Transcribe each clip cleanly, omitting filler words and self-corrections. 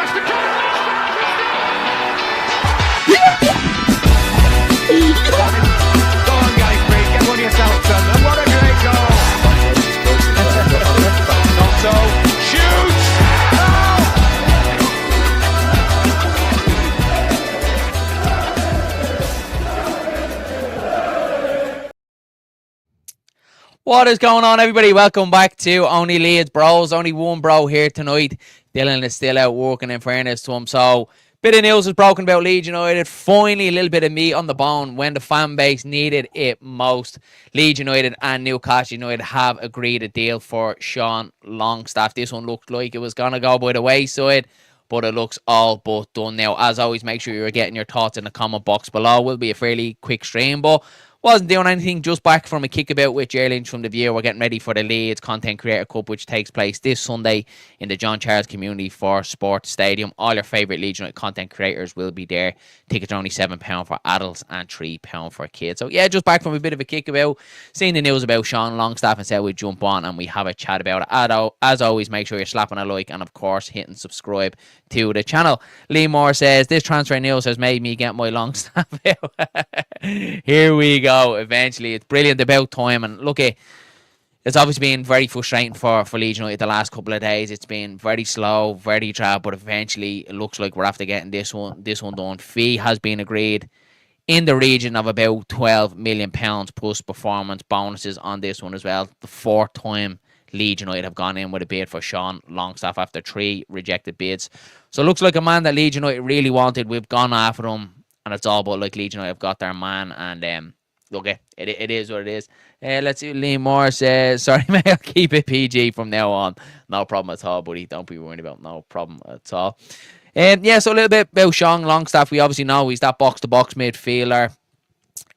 That's the goal. Go on, guys, please. Get one yourself, son. And what a great goal. Not so. Shoots. What is going on, everybody? Welcome back to Only Leeds Bros. Only one bro here tonight. Dylan is still out working, in fairness to him. So, bit of news is broken about Leeds United. Finally, a little bit of meat on the bone when the fan base needed it most. Leeds United and Newcastle United have agreed a deal for Sean Longstaff. This one looked like it was going to go by the wayside, but it looks all but done now. As always, make sure you're getting your thoughts in the comment box below. Will be a fairly quick stream, but wasn't doing anything, just back from a kickabout with Ger Lynch from the View. We're getting ready for the Leeds Content Creator Cup, which takes place this Sunday in the John Charles Community for Sports Stadium. All your favourite Leeds United content creators will be there. Tickets are only £7 for adults and £3 for kids. So yeah, just back from a bit of a kickabout, seeing the news about Sean Longstaff, and said we'd jump on and we have a chat about it. As always, make sure you're slapping a like and of course hitting subscribe to the channel. Lee Moore says, this transfer news has made me get my Longstaff out. Here we go. Eventually, it's brilliant, about time. And look, it's obviously been very frustrating for Leeds United the last couple of days. It's been very slow, very drab, but eventually it looks like we're after getting this one done. Fee has been agreed in the region of about £12 million plus performance bonuses on this one as well. The fourth time Leeds United have gone in with a bid for Sean Longstaff after 3 rejected bids. So it looks like a man that Leeds United really wanted. We've gone after him, and it's all about like Leeds United have got their man. And okay, it is what it is. Let's see. Lee Moore says, sorry, mate, I'll keep it PG from now on. No problem at all, buddy. Don't be worried about no problem at all. Yeah, so a little bit about Sean Longstaff. We obviously know he's that box-to-box midfielder.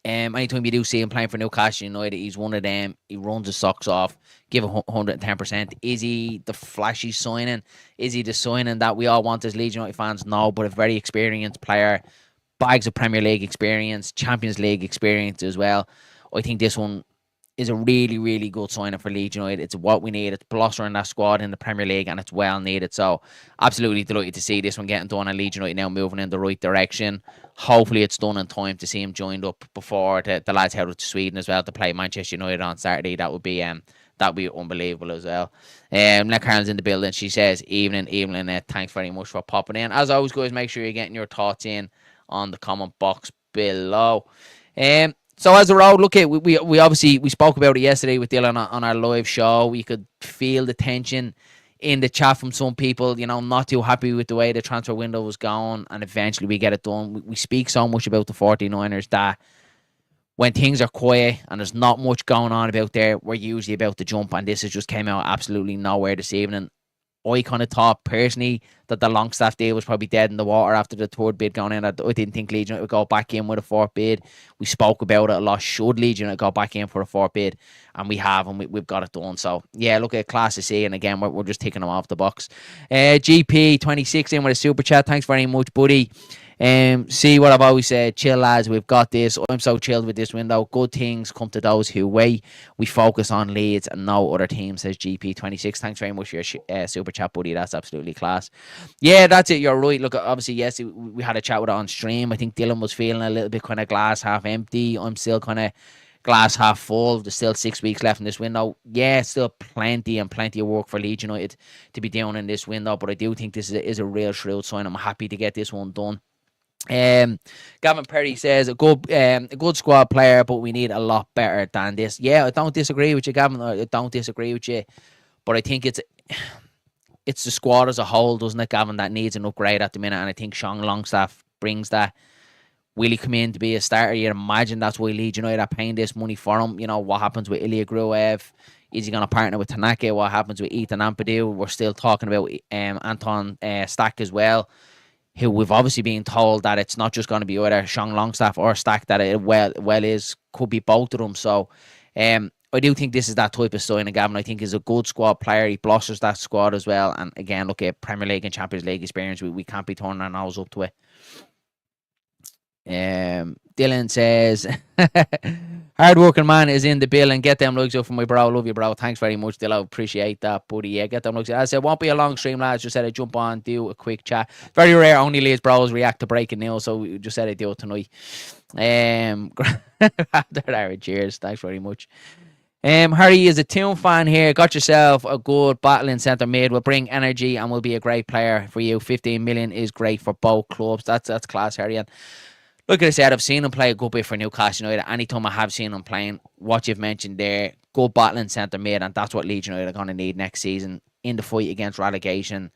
Anytime you do see him playing for Newcastle United, he's one of them. He runs his socks off, give 110%. Is he the flashy signing? Is he the signing that we all want as Leeds United fans? No, but a very experienced player. Bags of Premier League experience, Champions League experience as well. I think this one is a really, really good signing for Leeds United. It's what we need. It's bolstering that squad in the Premier League, and it's well needed. So, absolutely delighted to see this one getting done, and Leeds United now moving in the right direction. Hopefully, it's done in time to see him joined up before the lads head to Sweden as well to play Manchester United on Saturday. That would be unbelievable as well. Nick Carlin's in the building. She says, evening. Thanks very much for popping in. As always, guys, make sure you're getting your thoughts in on the comment box below. So as a road, look at we obviously we spoke about it yesterday with Dylan on our live show. We could feel the tension in the chat from some people, not too happy with the way the transfer window was going, and eventually we get it done. We speak so much about the 49ers that when things are quiet and there's not much going on about there, we're usually about to jump, and this has just came out absolutely nowhere this evening. I kind of thought personally that the Longstaff deal was probably dead in the water after the third bid going in. I didn't think Leeds United would go back in with a fourth bid. We spoke about it a lot. Should Leeds United go back in for a fourth bid? And we have, and we've got it done. So, yeah, look at class to see. And again, we're just taking them off the box. GP26 in with a super chat. Thanks very much, buddy. See what I've always said, chill lads, we've got this. I'm so chilled with this window. Good things come to those who wait. We focus on Leeds and no other team, says GP26. Thanks very much for your super chat, buddy. That's absolutely class. Yeah, that's it. You're right. Look, obviously, yes, we had a chat with it on stream. I think Dylan was feeling a little bit kind of glass half empty. I'm still kind of glass half full. There's still 6 weeks left in this window. Yeah, still plenty of work for Leeds United to be doing in this window, but I do think this is a real shrewd sign. I'm happy to get this one done. Gavin Perry says a good squad player, but we need a lot better than this. Yeah, I don't disagree with you, Gavin. I don't disagree with you, but I think it's the squad as a whole, doesn't it, Gavin, that needs an upgrade at the minute, and I think Sean Longstaff brings that. Will he come in to be a starter? You'd imagine that's why Leeds United are paying this money for him. What happens with Ilya Gruev? Is he going to partner with Tanaka? What happens with Ethan Ampadu? We're still talking about Anton Stack as well, who we've obviously been told that it's not just going to be either Sean Longstaff or Stack, that it could be both of them. So I do think this is that type of signing, Gavin. I think he's a good squad player. He blusters that squad as well. And again, look at Premier League and Champions League experience. We can't be turning our nose up to it. Dylan says, hard-working man is in the building. Get them looks up for my bro. Love you, bro. Thanks very much, Dylan. Appreciate that, buddy. Yeah, get them looks. As I said, won't be a long stream, lads. Just said I'd jump on, do a quick chat. Very rare, only Leeds bros react to breaking news, so we just said I'd do it tonight. Cheers. Thanks very much. Harry is a Toon fan here. Got yourself a good battling centre mid. Will bring energy and will be a great player for you. 15 million is great for both clubs. That's class, Harry. And look at I said, I've seen him play a good bit for Newcastle United. Anytime I have seen him playing, what you've mentioned there, good battling centre mid, and that's what Leeds United are going to need next season in the fight against relegation.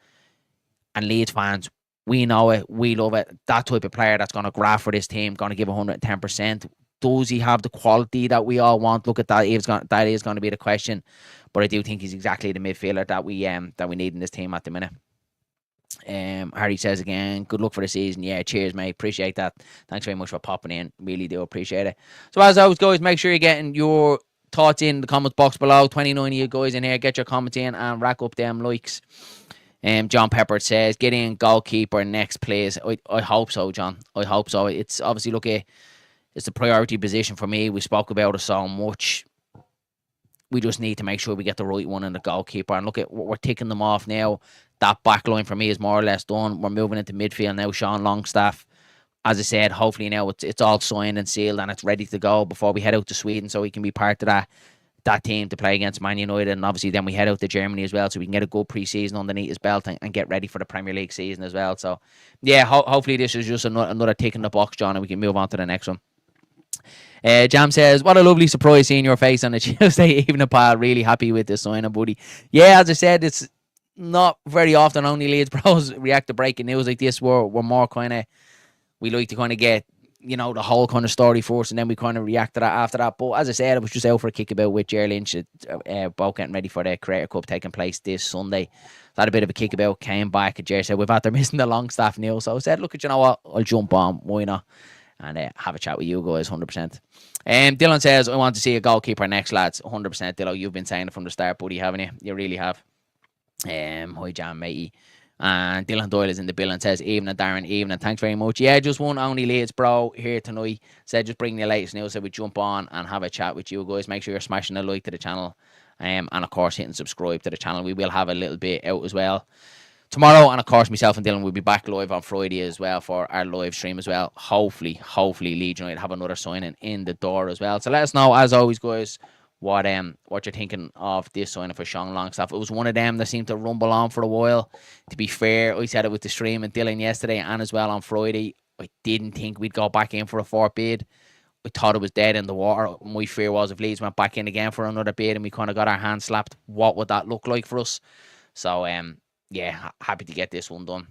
And Leeds fans, we know it, we love it. That type of player that's going to grab for this team, going to give 110%. Does he have the quality that we all want? Look at that. That is going to be the question. But I do think he's exactly the midfielder that we need in this team at the minute. Harry says again, good luck for the season. Yeah, cheers, mate. Appreciate that. Thanks very much for popping in. Really do appreciate it. So as always, guys, make sure you're getting your thoughts in the comments box below. 29 of you guys in here, get your comments in and rack up them likes. John Pepper says, get in goalkeeper next, please. I hope so, John. I hope so. It's obviously it's a priority position for me. We spoke about it so much. We just need to make sure we get the right one in the goalkeeper. And look at we're ticking them off now. That back line for me is more or less done. We're moving into midfield now. Sean Longstaff, as I said, hopefully now it's all signed and sealed and it's ready to go before we head out to Sweden, so we can be part of that team to play against Man United. And obviously then we head out to Germany as well, so we can get a good pre-season underneath his belt and get ready for the Premier League season as well. So yeah, hopefully this is just another tick in the box, John, and we can move on to the next one. Jam says, what a lovely surprise seeing your face on a Tuesday evening, pal. Really happy with this signing, buddy. Yeah, as I said, it's not very often only Leeds bros react to breaking news like this. We're more kind of, we like to kind of get, the whole kind of story first, and then we kind of react to that after that. But as I said, I was just out for a kickabout with Ger Lynch, both getting ready for the Creator Cup taking place this Sunday. Had a bit of a kickabout, came back, and Ger said, we've had to missing the Longstaff news. So I said, look, you know what, I'll jump on, why not? And have a chat with you guys, 100%. Dylan says, I want to see a goalkeeper next, lads. 100%, Dylan. You've been saying it from the start, buddy, haven't you? You really have. Hi, Jam, matey. And Dylan Doyle is in the bill and says, evening, Darren, evening. Thanks very much. Yeah, just one only Leeds bro here tonight. Said, just bring the latest news. So we jump on and have a chat with you guys. Make sure you're smashing a like to the channel. And of course, hitting subscribe to the channel. We will have a little bit out as well tomorrow, and of course myself and Dylan will be back live on Friday as well for our live stream as well. Hopefully Leeds United have another signing in the door as well. So let us know, as always, guys, what you're thinking of this signing for Sean Longstaff. It was one of them that seemed to rumble on for a while. To be fair, I said it with the stream and Dylan yesterday and as well on Friday. I didn't think we'd go back in for a fourth bid. I thought it was dead in the water. My fear was if Leeds went back in again for another bid and we kind of got our hands slapped, what would that look like for us? So yeah, happy to get this one done.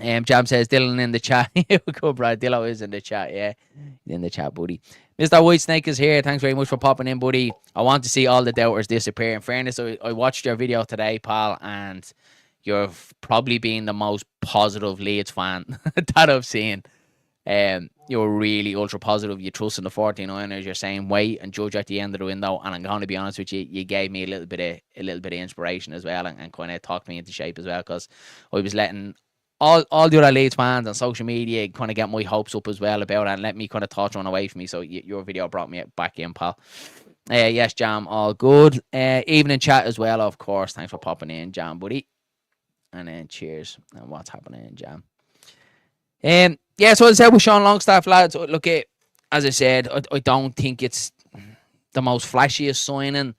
Jam says, Dylan in the chat. Good, Brad. Dylan is in the chat, yeah. In the chat, buddy. Mr. Whitesnake is here. Thanks very much for popping in, buddy. I want to see all the doubters disappear. In fairness, I watched your video today, pal, and you've probably been the most positive Leeds fan that I've seen. You're really ultra positive. You trust in the 49ers. You're saying wait and judge at the end of the window. And I'm going to be honest with you, you gave me a little bit of inspiration as well, and kind of talked me into shape as well, because I was letting all the other Leeds fans on social media kind of get my hopes up as well about it and let me kind of thoughts run away from me. So your video brought me back in, pal. Yes, Jam, all good. Evening chat as well, of course. Thanks for popping in, Jam, buddy. And then cheers. And what's happening, Jam? Yeah, so as I said with Sean Longstaff, lads, look, as I said, I don't think it's the most flashiest signing.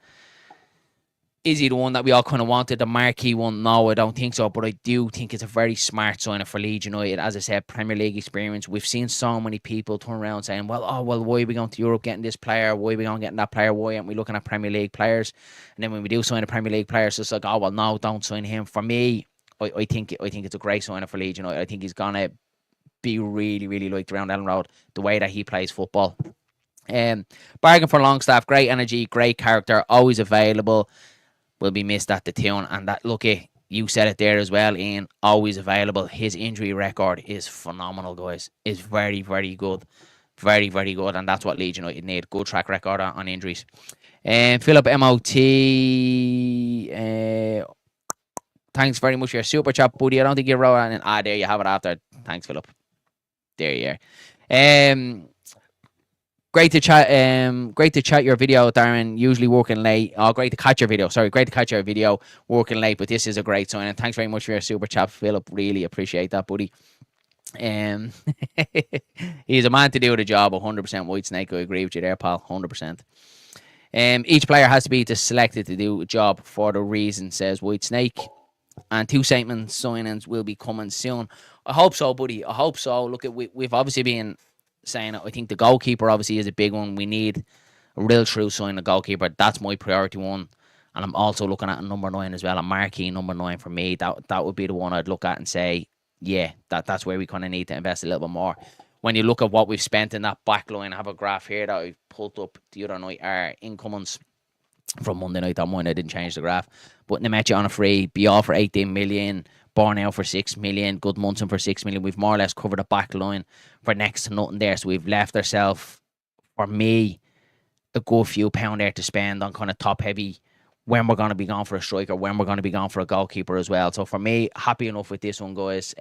Is he the one that we all kind of wanted, the marquee one? No, I don't think so, but I do think it's a very smart signing for Leeds United. As I said, Premier League experience. We've seen so many people turn around saying, why are we going to Europe getting this player? Why are we going getting that player? Why aren't we looking at Premier League players? And then when we do sign a Premier League player, it's just like, no, don't sign him. For me, I think it's a great signing for Leeds United. I think he's going to be really, really liked around Ellen Road, the way that he plays football. Bargain for Longstaff, great energy, great character, always available. Will be missed at the tune. And that, look, you said it there as well, Ian, always available. His injury record is phenomenal, guys. It's very, very good. Very, very good. And that's what Leeds United need. Good track record on injuries. Philip MOT, thanks very much for your super chat, buddy. I don't think you wrote it. There you have it after. Thanks, Philip. There you are. Um, Great to chat. Great to chat your video, Darren. Usually working late. Oh, great to catch your video. Sorry, great to catch your video. Working late, but this is a great sign. And thanks very much for your super chat, Philip. Really appreciate that, buddy. Um, he's a man to do the job. 100% White Snake. I agree with you there, pal. 100%. Each player has to be selected to do a job for the reason, says White Snake. And 2 statement signings will be coming soon. I hope so, buddy. I hope so. Look, we've obviously been saying I think the goalkeeper obviously is a big one. We need a real true sign of goalkeeper. That's my priority one. And I'm also looking at a number 9 as well, a marquee number 9 for me. That would be the one I'd look at and say, yeah, that's where we kind of need to invest a little bit more. When you look at what we've spent in that back line, I have a graph here that I pulled up the other night, our incomings from Monday night. That morning I didn't change the graph. But Nemecha on a free, Bial for 18 million, Borneo for 6 million, Goodmunson for 6 million. We've more or less covered the back line for next to nothing there. So we've left ourselves, for me, a good few pound there to spend on kind of top heavy when we're going to be gone for a striker, when we're going to be gone for a goalkeeper as well. So for me, happy enough with this one, guys.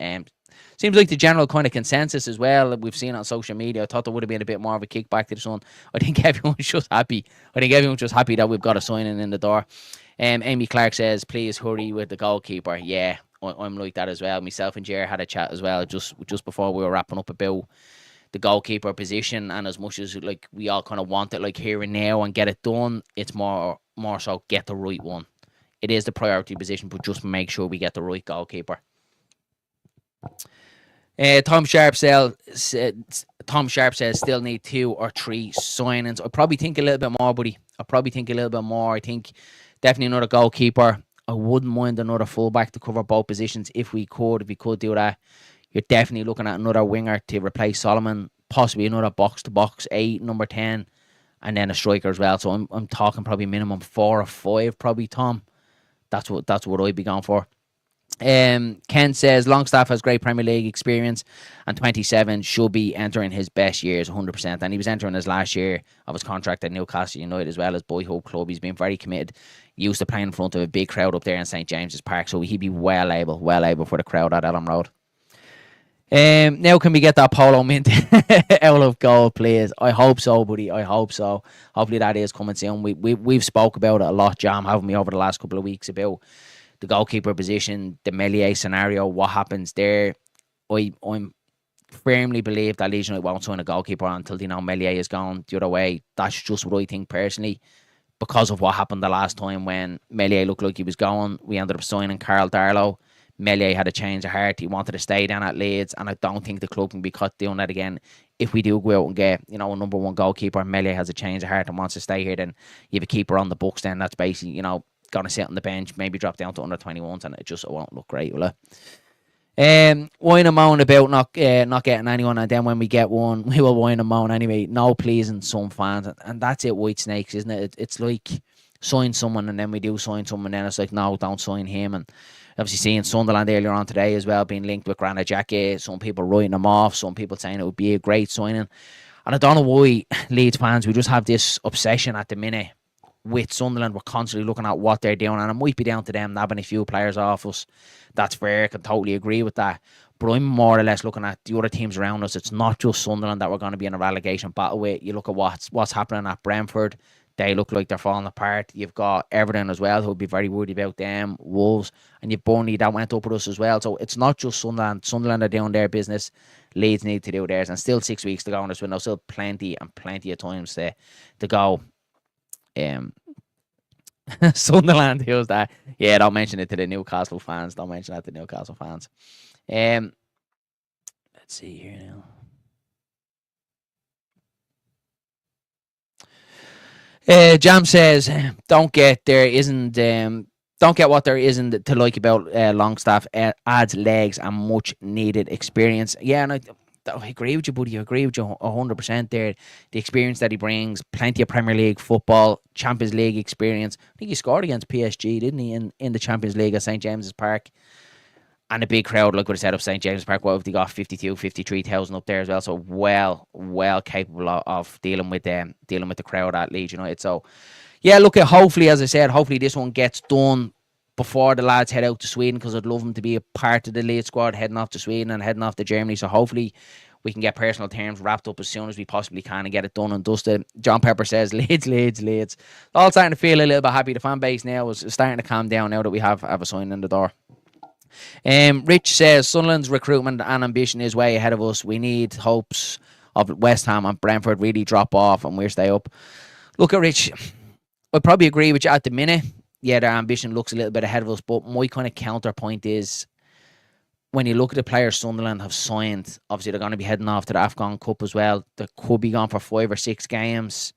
Seems like the general kind of consensus as well that we've seen on social media. I thought there would have been a bit more of a kickback to this one. I think everyone's just happy. I think everyone's just happy that we've got a signing in the door. Amy Clark says, please hurry with the goalkeeper. Yeah, I'm like that as well. Myself and Jer had a chat as well just before we were wrapping up about the goalkeeper position. And as much as like we all kind of want it like here and now and get it done, it's more so get the right one. It is the priority position, but just make sure we get the right goalkeeper. Tom Sharp says still need 2 or 3 signings. I probably think a little bit more, buddy. I think definitely another goalkeeper. I wouldn't mind another fullback to cover both positions if we could do that. You're definitely looking at another winger to replace Solomon, possibly another box-to-box 8, number 10, and then a striker as well. So I'm talking probably minimum 4 or 5, probably, Tom. That's what I'd be going for. Ken says Longstaff has great Premier League experience and 27 should be entering his best years 100%, and he was entering his last year of his contract at Newcastle United as well as Boyhood Club. He's been very committed, used to playing in front of a big crowd up there in St James's Park, so he'd be well able for the crowd at Elm Road. Now can we get that Polo Mint out of goal, please? I hope so, buddy. I hope so. Hopefully that is coming soon. We've spoke about it a lot, Jam, haven't we, over the last couple of weeks about the goalkeeper position, the Meslier scenario, what happens there. I'm firmly believe that Leeds United won't sign a goalkeeper until they know Meslier is gone the other way. That's just what I think personally, because of what happened the last time when Meslier looked like he was going. We ended up signing Carl Darlow. Meslier had a change of heart. He wanted to stay down at Leeds, and I don't think the club can be caught doing that again. If we do go out and get, a number 1 goalkeeper, Meslier has a change of heart and wants to stay here, then you have a keeper on the books, then that's basically, going to sit on the bench, maybe drop down to under 21s, and it won't look great, will it? Whine and moan about not getting anyone, and then when we get one, we will whine and moan anyway. No pleasing some fans, and that's it, White Snakes, isn't it? It's like sign someone, and then we do sign someone, and then it's like, no, don't sign him. And obviously seeing Sunderland earlier on today as well being linked with Granit Xhaka, some people writing them off, some people saying it would be a great signing. And I don't know why Leeds fans, we just have this obsession at the minute with Sunderland. We're constantly looking at what they're doing, and it might be down to them nabbing a few players off us. That's fair. I can totally agree with that. But I'm more or less looking at the other teams around us. It's not just Sunderland that we're going to be in a relegation battle with. You look at what's happening at Brentford. They look like they're falling apart. You've got Everton as well, who would be very worried about them. Wolves, and you've Burnley that went up with us as well. So it's not just Sunderland. Sunderland are doing their business. Leeds need to do theirs, and still 6 weeks to go in this window. Still plenty of times to go. Sunderland, who's that? Yeah, don't mention it to the Newcastle fans. Let's see here now. Jam says, don't get what there isn't to like about Longstaff. Adds legs and much needed experience. Yeah, and I agree with you, buddy. I agree with you 100% there. The experience that he brings, plenty of Premier League football, Champions League experience. I think he scored against PSG, didn't he, in the Champions League at St James's Park. And a big crowd, like what I said, up St James's Park. What have they got? 53,000 up there as well. So well capable of dealing with the crowd at Leeds United. So yeah, look at hopefully, as I said, hopefully this one gets done before the lads head out to Sweden, because I'd love them to be a part of the Leeds squad heading off to Sweden and heading off to Germany. So hopefully we can get personal terms wrapped up as soon as we possibly can and get it done and dusted. John Pepper says, Leeds. All starting to feel a little bit happy. The fan base now is starting to calm down now that we have a sign in the door. Rich says, Sunderland's recruitment and ambition is way ahead of us. We need hopes of West Ham and Brentford really drop off and we'll stay up. Look at Rich. I probably agree with you at the minute. Yeah, their ambition looks a little bit ahead of us, but my kind of counterpoint is, when you look at the players Sunderland have signed, obviously they're going to be heading off to the Afghan Cup as well. They could be gone for 5 or 6 games.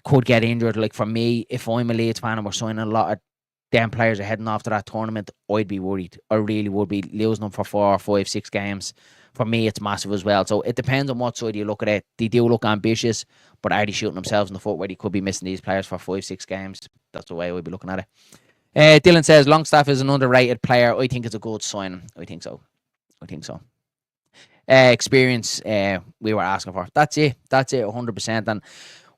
Could get injured. Like for me, if I'm a Leeds fan and we're signing a lot of them players are heading off to that tournament, I'd be worried. I really would be. Losing them for 4 or 5, 6 games. For me, it's massive as well. So it depends on what side you look at it. They do look ambitious, but are they shooting themselves in the foot where they could be missing these players for 5, 6 games? That's the way I would be looking at it. Dylan says, Longstaff is an underrated player. I think it's a good sign. I think so. Experience we were asking for. That's it, 100%. And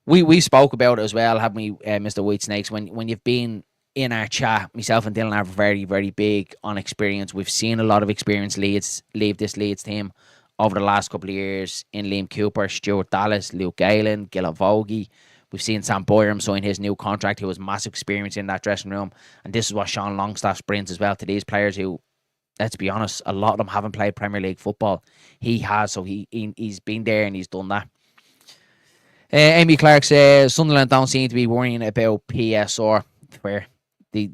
we spoke about it as well, haven't we, Mr. White Snakes? When you've been in our chat, myself and Dylan are very, very big on experience. We've seen a lot of experienced Leeds leave this Leeds team over the last couple of years in Liam Cooper, Stuart Dallas, Luke Galen, Gillan Vogie. We've seen Sam Boyram sign his new contract, who has massive experience in that dressing room. And this is what Sean Longstaff brings as well to these players who, let's be honest, a lot of them haven't played Premier League football. He has, so he's been there and he's done that. Amy Clark says, Sunderland don't seem to be worrying about PSR. Where they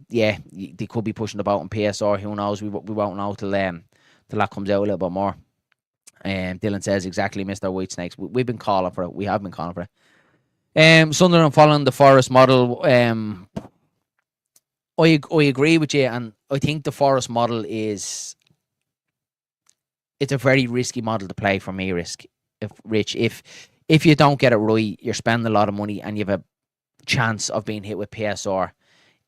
could be pushing the boat on PSR. Who knows? We won't know till that comes out a little bit more. Dylan says, exactly, Mr. White Snakes. We've been calling for it. We have been calling for it. Sunderland following the Forest model. I agree with you, and I think the Forest model it's a very risky model to play for me. If you don't get it right, you're spending a lot of money and you have a chance of being hit with PSR.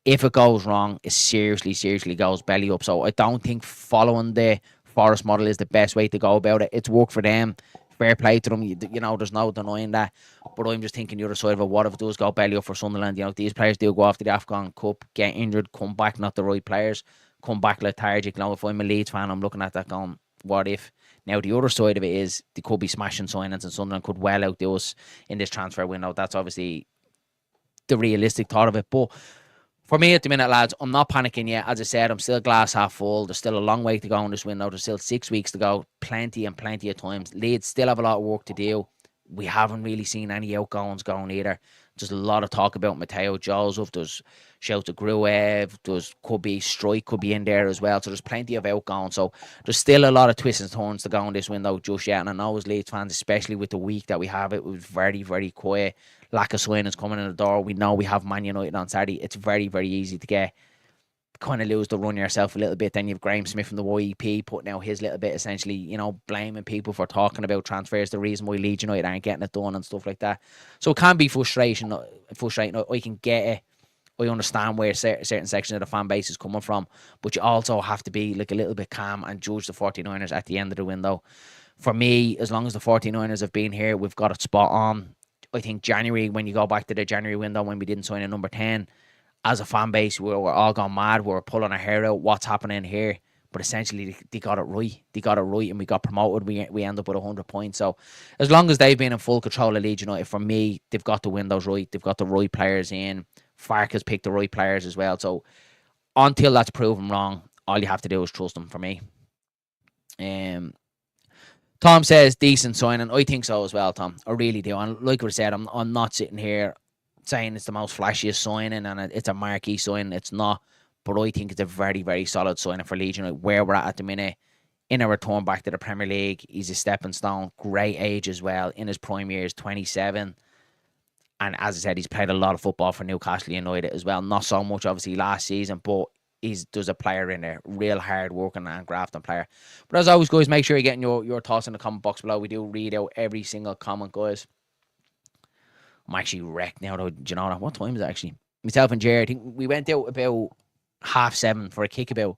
If it goes wrong, it seriously goes belly up. So I don't think following the Forest model is the best way to go about it. It's worked for them. Fair play to them. You know, there's no denying that. But I'm just thinking the other side of it. What if it does go belly up for Sunderland? You know, these players do go off to the Afghan Cup, get injured, come back, not the right players, come back lethargic. Now, if I'm a Leeds fan, I'm looking at that going, what if? Now, the other side of it is they could be smashing signings and Sunderland could well outdo us in this transfer window. That's obviously the realistic thought of it. But for me at the minute, lads, I'm not panicking yet. As I said, I'm still glass half full. There's still a long way to go in this window. There's still 6 weeks to go. Plenty of times. Leeds still have a lot of work to do. We haven't really seen any outgoings going either. There's a lot of talk about Mateo Joseph. There's shouts of Gruev. Could be Strike, could be in there as well. So there's plenty of outgoings. So there's still a lot of twists and turns to go in this window just yet. And I know as Leeds fans, especially with the week that we have, it was very, very quiet. Lack of signings coming in the door. We know we have Man United on Saturday. It's very, very easy to get kind of lose the run yourself a little bit. Then you've Graham Smith from the YEP putting out his little bit, essentially, you know, blaming people for talking about transfers, the reason why Leeds United aren't getting it done and stuff like that. So it can be frustrating. I can get it. I understand where certain sections of the fan base is coming from, but you also have to be like a little bit calm and judge the 49ers at the end of the window. For me, as long as the 49ers have been here, we've got it spot on. I think January, when you go back to the January window when we didn't sign a number 10, as a fan base, we're all gone mad. We're pulling our hair out. What's happening here? But essentially, they got it right. And we got promoted. We end up with 100 points. So as long as they've been in full control of Leeds United, for me, they've got the windows right. They've got the right players in. Farke has picked the right players as well. So until that's proven wrong, all you have to do is trust them, for me. Tom says, decent signing. I think so as well, Tom. I really do. And like we said, I'm not sitting here saying it's the most flashiest signing and it's a marquee signing. It's not. But I think it's a very, very solid signing for Leeds United. Where we're at the minute, in a return back to the Premier League, he's a stepping stone. Great age as well. In his prime years, 27. And as I said, he's played a lot of football for Newcastle United as well. Not so much, obviously, last season, but there's a player in there, real hard working and grafting player. But as always, guys, make sure you're getting your thoughts in the comment box below. We do read out every single comment, guys. I'm actually wrecked now, though. Do you know what time is it actually? Myself and Jerry, I think we went out about 7:30 for a kickabout,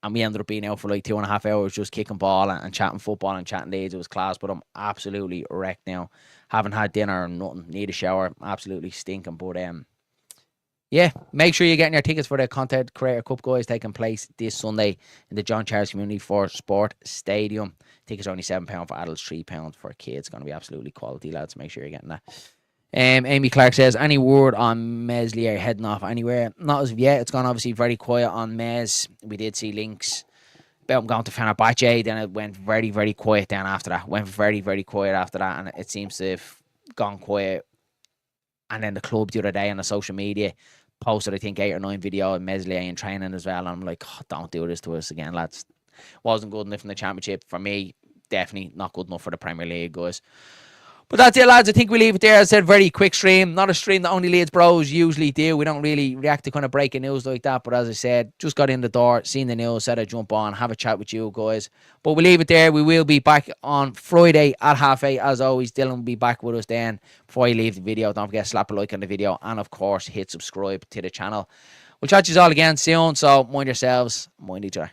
and we ended up being out for like 2.5 hours just kicking ball and chatting football and chatting Leeds. It was class, but I'm absolutely wrecked now. Haven't had dinner or nothing. Need a shower. Absolutely stinking, but yeah, make sure you're getting your tickets for the Content Creator Cup, guys, taking place this Sunday in the John Charles Community for Sport Stadium. Tickets are only £7 for adults, £3 for kids. It's going to be absolutely quality, lads. Make sure you're getting that. Amy Clark says, any word on Meslier heading off anywhere? Not as of yet. It's gone obviously very quiet on Mes. We did see links about him going to Fenerbahce. Then it went very, very quiet down after that. Went very, very quiet after that. And it seems to have gone quiet. And then the club the other day on the social media posted, I think, 8 or 9 videos of Meslier in training as well. And I'm like, oh, don't do this to us again, lads. Wasn't good enough in the Championship. For me, definitely not good enough for the Premier League, guys. But that's it, lads. I think we leave it there. As I said, very quick stream. Not a stream that only Leeds Bros usually do. We don't really react to kind of breaking news like that. But as I said, just got in the door, seen the news, said I'd jump on, have a chat with you guys. But we leave it there. We will be back on Friday at 8:30. As always, Dylan will be back with us then. Before you leave the video, don't forget to slap a like on the video. And of course, hit subscribe to the channel. We'll chat to you all again soon. So mind yourselves, mind each other.